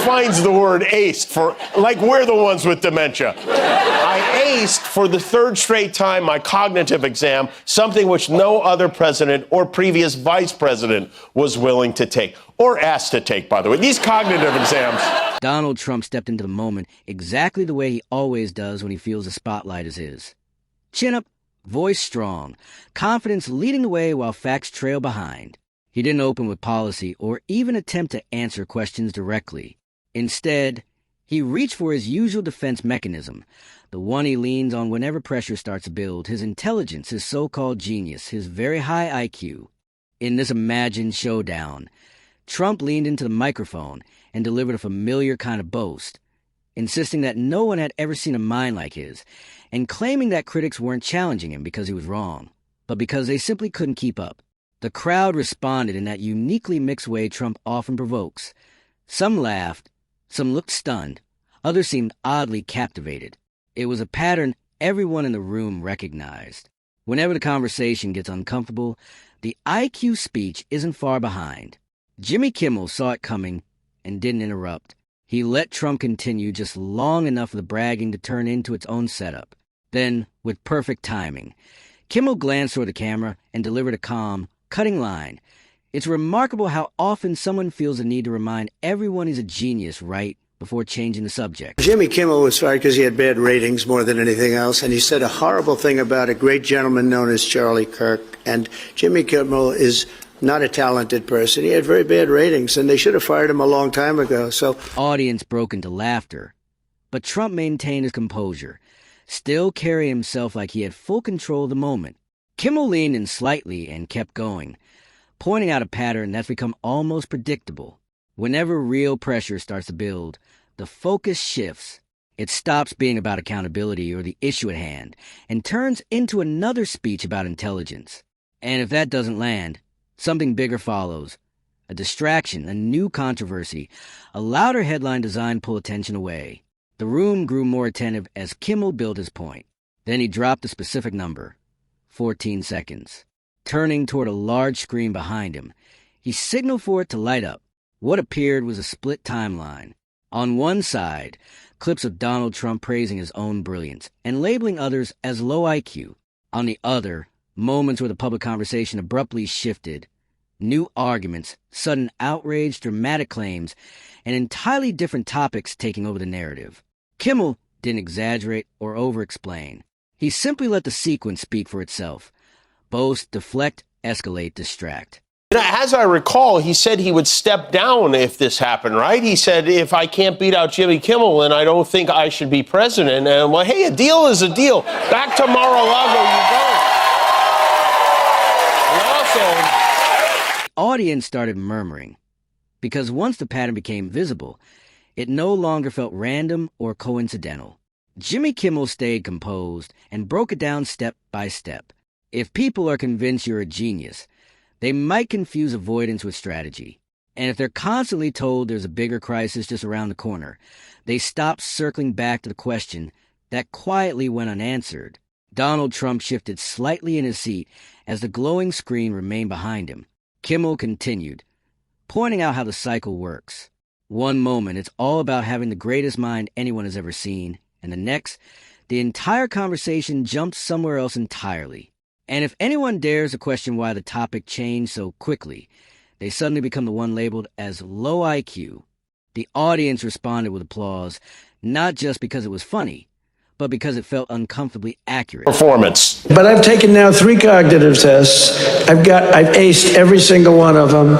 defines the word aced for, like we're the ones with dementia. I aced for the third straight time my cognitive exam, something which no other president or previous vice president was willing to take. Or asked to take, by the way. These cognitive exams. Donald Trump stepped into the moment exactly the way he always does when he feels the spotlight is his. Chin up, voice strong, confidence leading the way while facts trail behind. He didn't open with policy or even attempt to answer questions directly. Instead, he reached for his usual defense mechanism, the one he leans on whenever pressure starts to build, his intelligence, his so-called genius, his very high IQ. In this imagined showdown, Trump leaned into the microphone and delivered a familiar kind of boast, insisting that no one had ever seen a mind like his, and claiming that critics weren't challenging him because he was wrong, but because they simply couldn't keep up. The crowd responded in that uniquely mixed way Trump often provokes. Some laughed, some looked stunned, others seemed oddly captivated. It was a pattern everyone in the room recognized. Whenever the conversation gets uncomfortable, the IQ speech isn't far behind. Jimmy Kimmel saw it coming and didn't interrupt. He let Trump continue just long enough for the bragging to turn into its own setup. Then, with perfect timing, Kimmel glanced toward the camera and delivered a calm, cutting line. It's remarkable how often someone feels the need to remind everyone he's a genius right before changing the subject. Jimmy Kimmel was fired because he had bad ratings more than anything else, and he said a horrible thing about a great gentleman known as Charlie Kirk. And Jimmy Kimmel is not a talented person. He had very bad ratings, and they should have fired him a long time ago. So, audience broke into laughter, but Trump maintained his composure, still carrying himself like he had full control of the moment. Kimmel leaned in slightly and kept going, pointing out a pattern that's become almost predictable. Whenever real pressure starts to build, the focus shifts. It stops being about accountability or the issue at hand and turns into another speech about intelligence. And if that doesn't land, something bigger follows. A distraction, a new controversy, a louder headline designed to pull attention away. The room grew more attentive as Kimmel built his point. Then he dropped a specific number, 14 seconds. Turning toward a large screen behind him, he signaled for it to light up. What appeared was a split timeline. On one side, clips of Donald Trump praising his own brilliance and labeling others as low IQ. On the other, moments where the public conversation abruptly shifted. New arguments, sudden outrage, dramatic claims, and entirely different topics taking over the narrative. Kimmel didn't exaggerate or over-explain. He simply let the sequence speak for itself. Boast, deflect, escalate, distract. As I recall, he said he would step down if this happened, right? He said, if I can't beat out Jimmy Kimmel, then I don't think I should be president. And, well, hey, a deal is a deal. Back to Mar-a-Lago you go. And also, the audience started murmuring, because once the pattern became visible, it no longer felt random or coincidental. Jimmy Kimmel stayed composed and broke it down step by step. If people are convinced you're a genius, they might confuse avoidance with strategy. And if they're constantly told there's a bigger crisis just around the corner, they stop circling back to the question that quietly went unanswered. Donald Trump shifted slightly in his seat as the glowing screen remained behind him. Kimmel continued, pointing out how the cycle works. One moment, it's all about having the greatest mind anyone has ever seen, and the next, the entire conversation jumps somewhere else entirely. And if anyone dares to question why the topic changed so quickly, they suddenly become the one labeled as low IQ. The audience responded with applause, not just because it was funny, but because it felt uncomfortably accurate. Performance. but I've taken now 3 cognitive tests. I've aced every single one of them,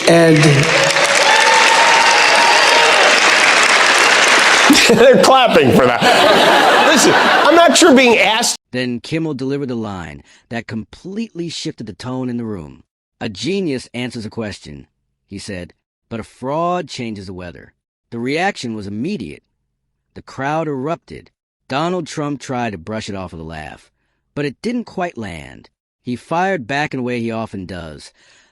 and they're clapping for that. Listen, I'm not sure being asked. Then Kimmel delivered the line that completely shifted the tone in the room. A genius answers a question, he said, but a fraud changes the weather. The reaction was immediate. The crowd erupted. Donald Trump tried to brush it off with a laugh, but it didn't quite land. He fired back in a way he often does,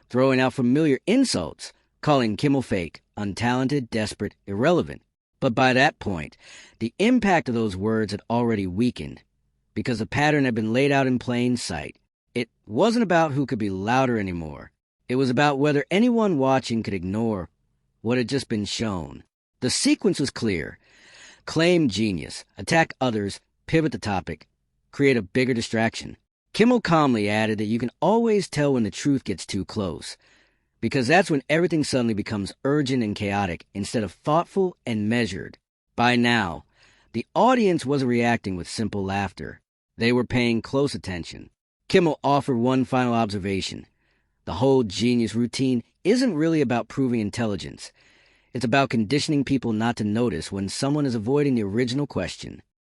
throwing out familiar insults, calling Kimmel fake, untalented, desperate, irrelevant. But by that point, the impact of those words had already weakened, because the pattern had been laid out in plain sight. It wasn't about who could be louder anymore. It was about whether anyone watching could ignore what had just been shown. The sequence was clear. Claim genius, attack others, pivot the topic, create a bigger distraction. Kimmel calmly added that you can always tell when the truth gets too close, because that's when everything suddenly becomes urgent and chaotic instead of thoughtful and measured. By now, the audience wasn't reacting with simple laughter. They were paying close attention. Kimmel offered one final observation. The whole genius routine isn't really about proving intelligence. It's about conditioning people not to notice when someone is avoiding the original question.